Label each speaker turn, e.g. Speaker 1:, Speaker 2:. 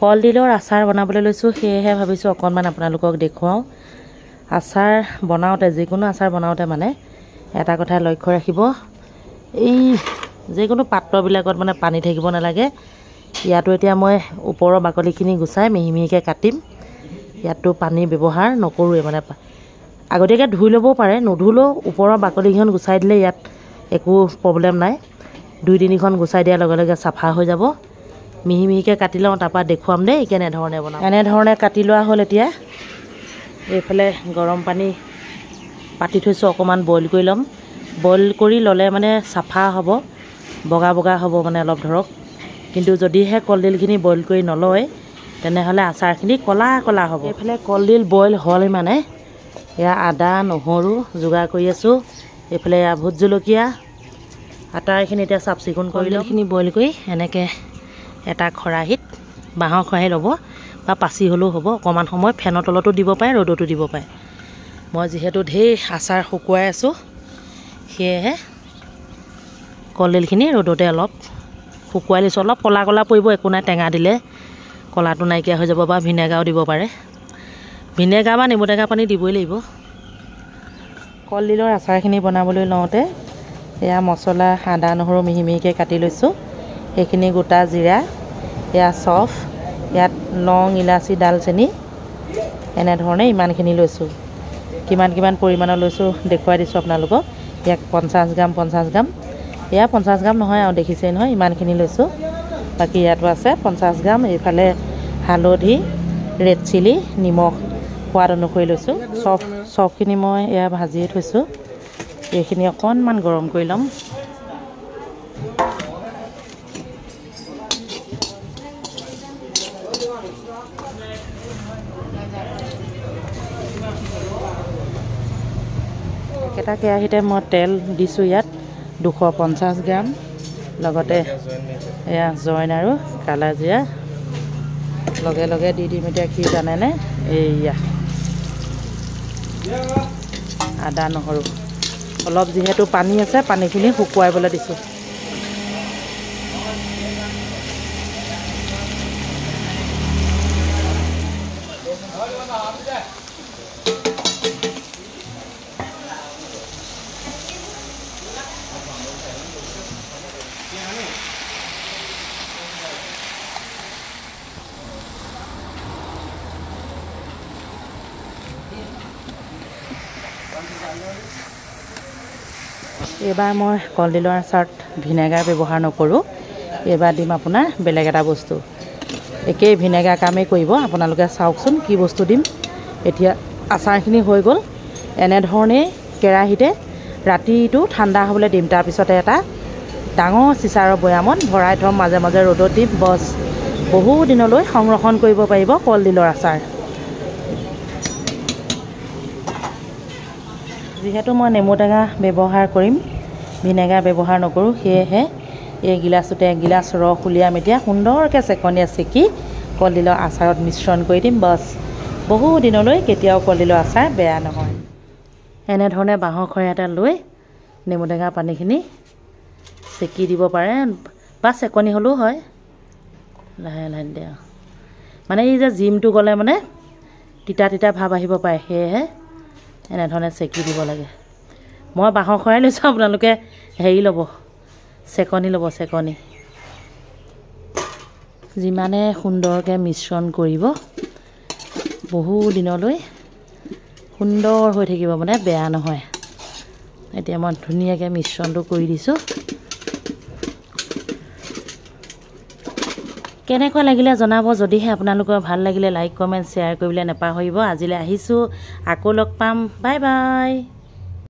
Speaker 1: কলডিলৰ আচাৰ বনাবলৈ লৈছোঁ, সেয়েহে ভাবিছোঁ অকণমান আপোনালোকক দেখুৱাওঁ। আচাৰ বনাওঁতে, যিকোনো আচাৰ বনাওঁতে মানে এটা কথা লক্ষ্য ৰাখিব, এই যিকোনো পাত্ৰবিলাকত মানে পানী থাকিব নালাগে। ইয়াতো এতিয়া মই ওপৰৰ বাকলিখিনি গুচাই মিহি মিহিকৈ কাটিম। ইয়াততো পানী ব্যৱহাৰ নকৰোঁৱে, মানে আগতীয়াকৈ ধুই ল'বও পাৰে, নুধুলেও ওপৰৰ বাকলিখন গুচাই দিলে ইয়াত একো প্ৰব্লেম নাই। 2-3খন গুচাই দিয়াৰ লগে লগে চাফা হৈ যাব। মিহি মিহিকৈ কাটি লওঁ, তাৰপৰা দেখুৱাম দেই কেনেধৰণে বনাওঁ। এনেধৰণে কাটি লোৱা হ'ল। এতিয়া এইফালে গৰম পানী পাতি থৈছোঁ, অকণমান বইল কৰি ল'ম। বইল কৰি ল'লে মানে চাফা হ'ব, বগা বগা হ'ব মানে অলপ ধৰক। কিন্তু যদিহে কলডিলখিনি বইল কৰি নলয় তেনেহ'লে আচাৰখিনি ক'লা ক'লা হ'ব। এইফালে কলডিল বইল হ'ল মানে এয়া আদা নহৰু যোগাৰ কৰি আছোঁ। এইফালে এয়া ভোট জলকীয়া, আটাইখিনি এতিয়া চাফ চিকুণ কৰি কলডিলখিনি বইল কৰি এনেকৈ এটা খৰাহিত, বাঁহৰ খৰাহি ল'ব বা পাচি হ'লেও হ'ব, অকণমান সময় ফেনৰ তলতো দিব পাৰে, ৰ'দতো দিব পাৰে। মই যিহেতু ঢেৰ আচাৰ শুকুৱাই আছোঁ, সেয়েহে কলডিলখিনি ৰ'দতে অলপ শুকুৱাই লৈছোঁ। অলপ ক'লা ক'লা পৰিব, একো নাই, টেঙা দিলে ক'লাটো নাইকিয়া হৈ যাব, বা ভিনেগাৰো দিব পাৰে। ভিনেগাৰ বা নেমু টেঙা পানী দিবই লাগিব। কলডিলৰ আচাৰখিনি বনাবলৈ লওঁতে এয়া মছলা, আদা নহৰু মিহি মিহিকৈ কাটি লৈছোঁ। সেইখিনি গোটা জিৰা, এয়া চফ, ইয়াত লং, ইলাচি, ডালচেনি, এনেধৰণে ইমানখিনি লৈছোঁ। কিমান কিমান পৰিমাণৰ লৈছোঁ দেখুৱাই দিছোঁ আপোনালোকক। ইয়াক 50 গ্ৰাম 50 গ্ৰাম, এয়া 50 গ্ৰাম নহয় আৰু, দেখিছেই নহয়, ইমানখিনি লৈছোঁ। বাকী ইয়াতো আছে 50 গ্ৰাম। এইফালে হালধি, ৰেড চিলি, নিমখ সোৱাদ অনুসৰি লৈছোঁ। চফখিনি মই এয়া ভাজিয়ে থৈছোঁ। এইখিনি অকণমান গৰম কৰি ল'ম। একেটা কেৰাহীতে মই তেল দিছোঁ, ইয়াত 250 গ্ৰাম, লগতে এয়া জইন আৰু কালা জিৰা লগে লগে দি দিম। এতিয়া কি জানেনে, এইয়া আদা নহৰু অলপ, যিহেতু পানী আছে পানীখিনি শুকুৱাবলৈ দিছোঁ। এইবাৰ মই কলডিলৰ আচাৰত ভিনেগাৰ ব্যৱহাৰ নকৰোঁ। এইবাৰ দিম আপোনাৰ বেলেগ এটা বস্তু। একেই ভিনেগাৰ কামেই কৰিব, আপোনালোকে চাওকচোন কি বস্তু দিম। এতিয়া আচাৰখিনি হৈ গ'ল। এনেধৰণেই কেৰাহীতে ৰাতিটো ঠাণ্ডা হ'বলৈ দিম। তাৰপিছতে এটা ডাঙৰ চিচাৰৰ বৈয়ামত ভৰাই থ'ম, মাজে মাজে ৰ'দত দিম। বছ, বহু দিনলৈ সংৰক্ষণ কৰিব পাৰিব কলডিলৰ আচাৰ। যিহেতু মই নেমু টেঙা ব্যৱহাৰ কৰিম, ভিনেগাৰ ব্যৱহাৰ নকৰোঁ, সেয়েহে এই গিলাচটোতে 1 গিলাচ ৰস উলিয়াম। এতিয়া সুন্দৰকৈ চেকনিয়ে চেকি কলডিলৰ আচাৰত মিশ্ৰণ কৰি দিম। বছ, বহু দিনলৈ কেতিয়াও কলডিলৰ আচাৰ বেয়া নহয়। এনেধৰণে বাঁহৰ খৰাহি এটা লৈ নেমু টেঙা পানীখিনি চেকি দিব পাৰে, বা চেকনি হ'লেও হয়। লাহে লাহে দিয়া, মানে এই যে জিমটো গ'লে মানে তিতা তিতা ভাৱ আহিব পাৰে, সেয়েহে এনেধৰণে চেকি দিব লাগে। মই বাঁহৰ খৰাহি লৈছোঁ, আপোনালোকে হেৰি ল'ব, চেকনি ল'ব, চেকনি। যিমানে সুন্দৰকৈ মিশ্ৰণ কৰিব, বহু দিনলৈ সুন্দৰ হৈ থাকিব, মানে বেয়া নহয়। এতিয়া মই ধুনীয়াকৈ মিশ্ৰণটো কৰি দিছোঁ। কেনেকুৱা লাগিলে জনাব। যদিহে আপোনালোকৰ ভাল লাগিলে লাইক কমেণ্ট শ্বেয়াৰ কৰিবলৈ নাপাহৰিব। আজিলৈ আহিছোঁ, আকৌ লগ পাম, বাই বাই।